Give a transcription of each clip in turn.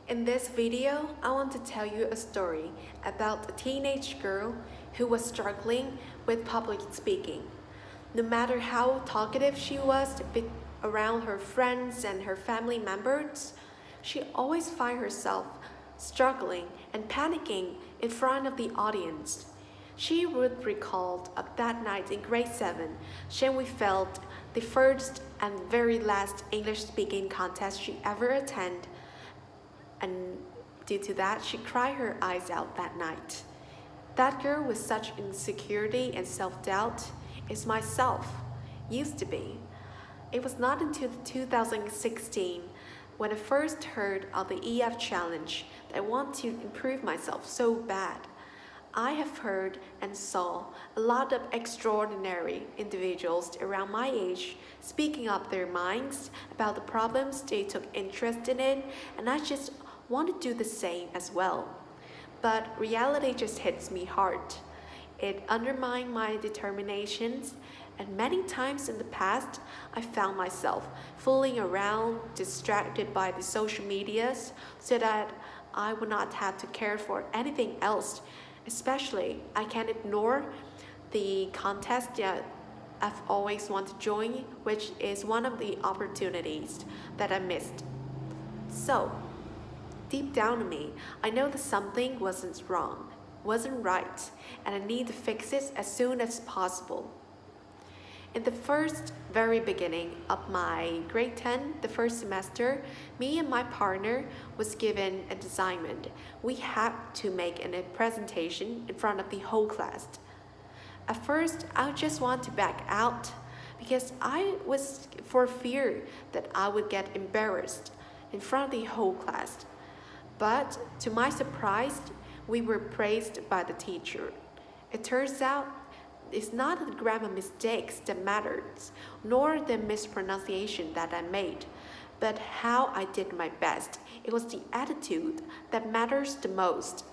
In this video, I want to tell you a story about a teenage girl who was struggling with public speaking. No matter how talkative she was around her friends and her family members, she always found herself struggling and panicking in front of the audience. She would recall of that night in grade 7 when we felt the first and very last English speaking contest she ever attended, and due to that, she cried her eyes out that night. That girl with such insecurity and self-doubt is myself, used to be. It was not until 2016 when I first heard of the EF challenge that I want to improve myself so bad. I have heard and saw a lot of extraordinary individuals around my age speaking up their minds about the problems they took interest in, and I just want to do the same as well. But reality just hits me hard. It undermined my determinations, and many times in the past, I found myself fooling around, distracted by the social medias, so that I would not have to care for anything else. Especially, I can't ignore the contest that I've always wanted to join, which is one of the opportunities that I missed. So, deep down in me, I know that something wasn't wrong, wasn't right, and I need to fix it as soon as possible. In the very beginning of my grade 10, the first semester, me and my partner was given an assignment. We had to make a presentation in front of the whole class. At first, I just wanted to back out because I was for fear that I would get embarrassed in front of the whole class. But to my surprise, we were praised by the teacher. It turns out it's not the grammar mistakes that matters, nor the mispronunciation that I made, but how I did my best. It was the attitude that matters the most.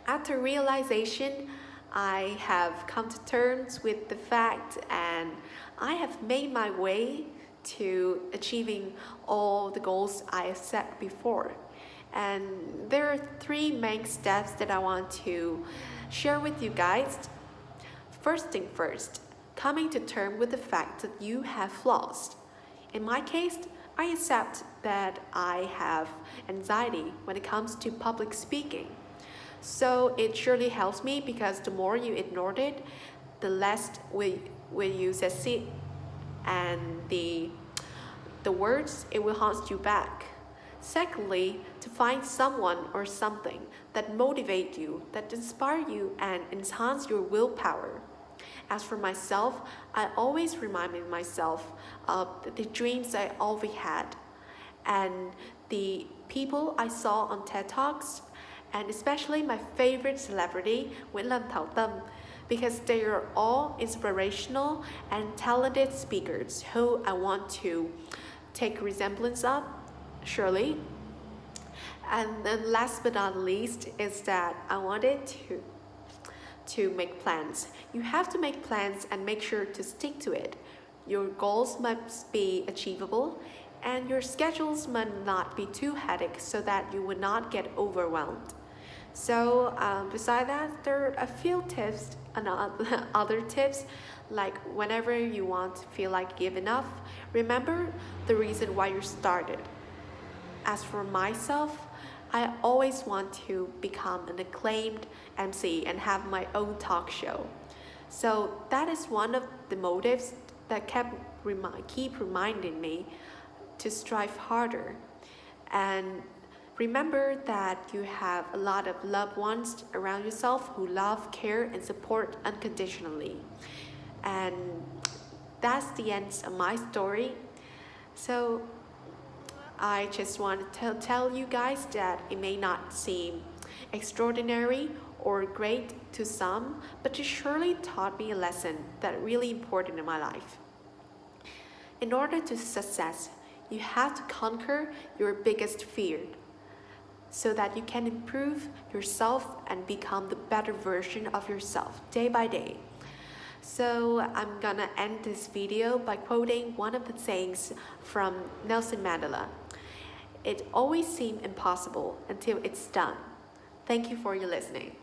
After realization, I have come to terms with the fact, and I have made my way to achieving all the goals I have set before. And there are 3 main steps that I want to share with you guys. First thing first, coming to terms with the fact that you have flaws. In my case, I accept that I have anxiety when it comes to public speaking. So it surely helps me because the more you ignore it, the less will you succeed, and the worse it will haunt you back. Secondly, to find someone or something that motivate you, that inspire you and enhance your willpower. As for myself, I always reminded myself of the dreams I always had and the people I saw on TED Talks, and especially my favorite celebrity, Nguyen, because they are all inspirational and talented speakers who I want to take resemblance of, surely. And then last but not least is that I wanted to make plans. You have to make plans and make sure to stick to it. Your goals must be achievable and your schedules must not be too hectic so that you would not get overwhelmed. So beside that, there are a few tips and other tips, like whenever you want to feel like giving up, remember the reason why you started. As for myself, I always want to become an acclaimed MC and have my own talk show. So that is one of the motives that keep reminding me to strive harder. And remember that you have a lot of loved ones around yourself who love, care, and support unconditionally. And that's the end of my story. So I just want to tell you guys that it may not seem extraordinary or great to some, but it surely taught me a lesson that is really important in my life. In order to success, you have to conquer your biggest fear so that you can improve yourself and become the better version of yourself day by day. So I'm gonna end this video by quoting one of the sayings from Nelson Mandela. It always seems impossible until it's done. Thank you for your listening.